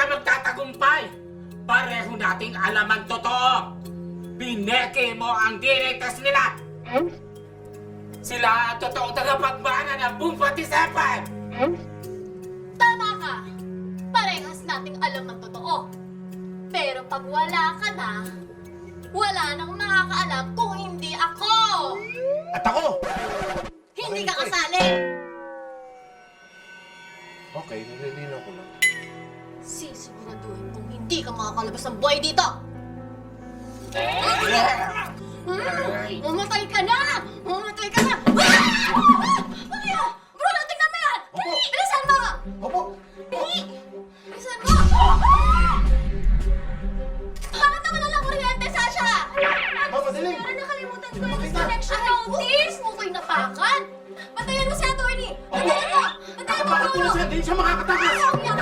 ka magtatagumpay. Pareho nating alam ang totoo. Bineke mo ang DNA test nila. Sila ang totoong tagapagmana ng buong patisepan. Tama ka! Parehas nating alam ang totoo. Pero pag wala ka na, wala nang makakaalam kung hindi ako! At ako! Hindi ka kasali! Okay, nililinaw ko lang. Sisiguraduhin kung hindi ka makakalabas ng buhay dito! Mamatay ka na! Mamatay ka na! Ano yan? Bruno, tingnan mo yan! Opo. Bilisan mo! Opo! Bilisan mo! Bakit naman alam kuryente, Sasha? Mapadilim! Pero nakalimutan ko yung Makita. disconnection notice! Mo ko'y napakan! Patayin mo si attorney! Patayin mo! Patayin mo, Bakit Bruno! po siya? Hindi siya makakatakas! Ayaw niya!